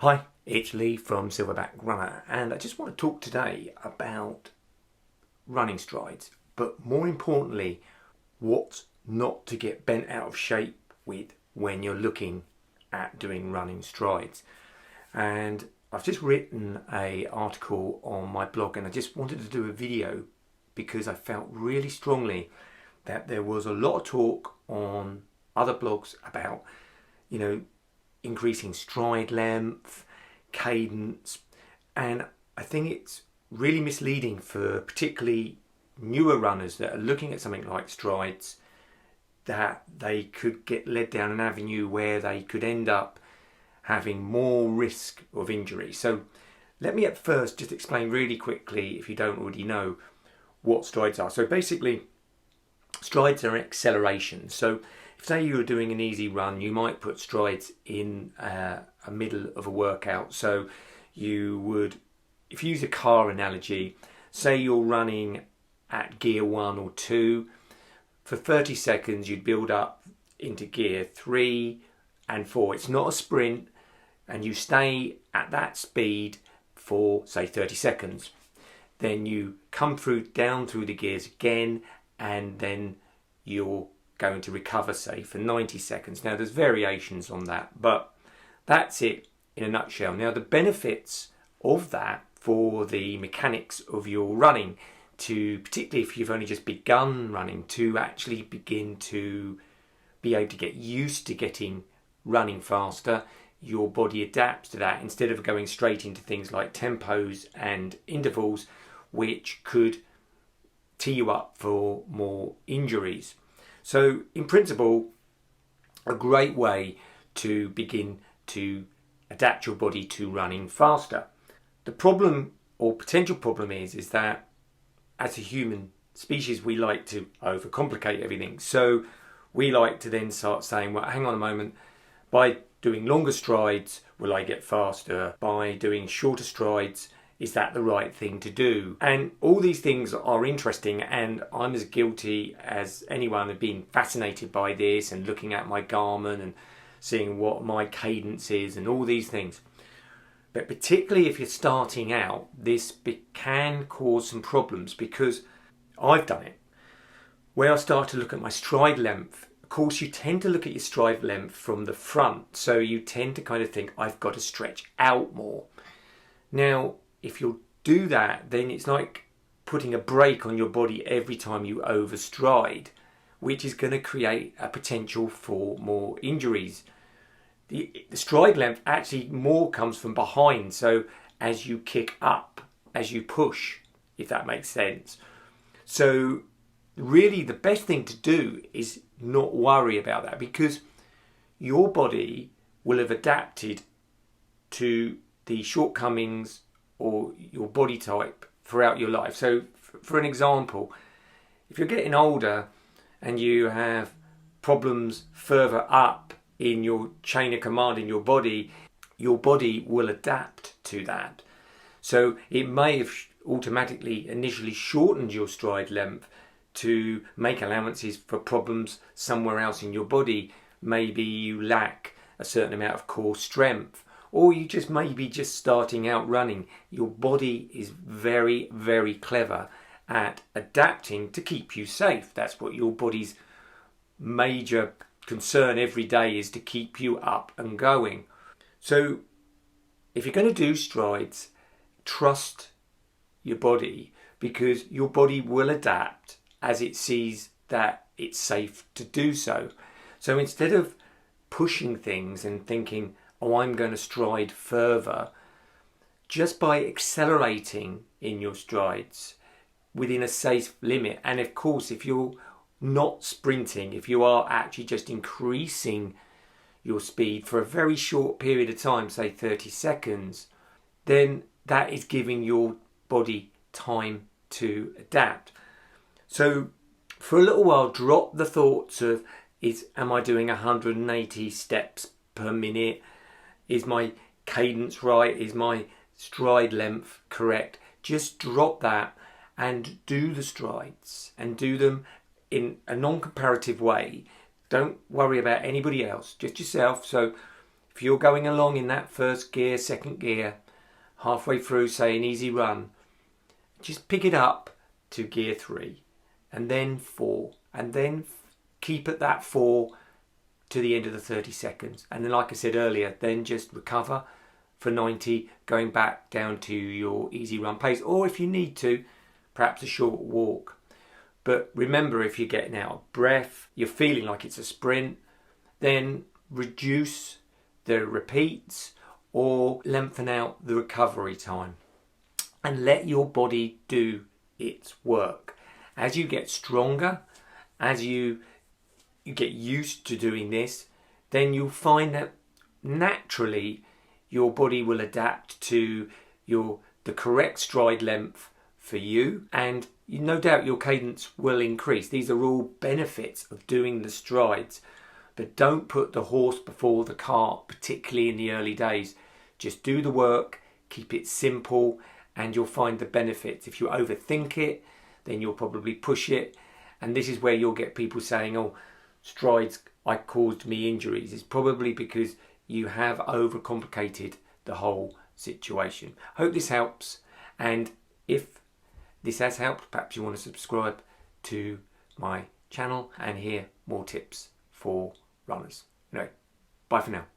Hi, it's Lee from Silverback Runner, and I just want to talk today about running strides, but more importantly, what not to get bent out of shape with when you're looking at doing running strides. And I've just written an article on my blog, and I just wanted to do a video because I felt really strongly that there was a lot of talk on other blogs about, increasing stride length, cadence, and I think it's really misleading for particularly newer runners that are looking at something like strides, that they could get led down an avenue where they could end up having more risk of injury. So let me at first just explain really quickly, if you don't already know, what strides are. So basically, strides are acceleration. So if say you were doing an easy run, you might put strides in a middle of a workout. So you would, if you use a car analogy, say you're running at gear 1 or 2, for 30 seconds you'd build up into gear 3 and 4. It's not a sprint, and you stay at that speed for say 30 seconds. Then you come down through the gears again, and then you're going to recover, say, for 90 seconds. Now, there's variations on that, but that's it in a nutshell. Now, the benefits of that for the mechanics of your running, particularly if you've only just begun running, to actually begin to be able to get used to running faster, your body adapts to that instead of going straight into things like tempos and intervals, which could tee you up for more injuries. So in principle, a great way to begin to adapt your body to running faster. The problem or potential problem is that as a human species, we like to overcomplicate everything. So we like to then start saying, well, hang on a moment, by doing longer strides, will I get faster? By doing shorter strides, is that the right thing to do? And all these things are interesting, and I'm as guilty as anyone of being fascinated by this and looking at my Garmin and seeing what my cadence is and all these things. But particularly if you're starting out, this can cause some problems, because I've done it. Where I start to look at my stride length, of course you tend to look at your stride length from the front, so you tend to kind of think, I've got to stretch out more. Now, if you'll do that, then it's like putting a brake on your body every time you overstride, which is going to create a potential for more injuries. The stride length actually more comes from behind, so as you kick up, as you push, if that makes sense. So really the best thing to do is not worry about that, because your body will have adapted to the shortcomings or your body type throughout your life. So for an example, if you're getting older and you have problems further up in your chain of command in your body will adapt to that. So it may have automatically initially shortened your stride length to make allowances for problems somewhere else in your body. Maybe you lack a certain amount of core strength, or you just maybe just starting out running. Your body is very, very clever at adapting to keep you safe. That's what your body's major concern every day is, to keep you up and going. So if you're going to do strides, trust your body, because your body will adapt as it sees that it's safe to do so. So instead of pushing things and thinking, oh, I'm going to stride further, just by accelerating in your strides within a safe limit. And of course, if you're not sprinting, if you are actually just increasing your speed for a very short period of time, say 30 seconds, then that is giving your body time to adapt. So for a little while, drop the thoughts of, am I doing 180 steps per minute? Is my cadence right? Is my stride length correct? Just drop that and do the strides, and do them in a non-comparative way. Don't worry about anybody else, just yourself. So If you're going along in that first gear, second gear, halfway through, say an easy run, just pick it up to gear 3 and then 4, and then keep at that 4 to the end of the 30 seconds. And then, like I said earlier, then just recover for 90, going back down to your easy run pace, or if you need to, perhaps a short walk. But remember, if you're getting out of breath, you're feeling like it's a sprint, then reduce the repeats or lengthen out the recovery time and let your body do its work. As you get stronger, as you get used to doing this, then you'll find that naturally your body will adapt to the correct stride length for you, and no doubt your cadence will increase. These are all benefits of doing the strides, but don't put the horse before the cart, particularly in the early days. Just do the work, keep it simple, and you'll find the benefits. If you overthink it, then you'll probably push it, and this is where you'll get people saying, oh, strides caused me injuries. It's probably because you have overcomplicated the whole situation. Hope this helps, and if this has helped, perhaps you want to subscribe to my channel and hear more tips for runners. Anyway, bye for now.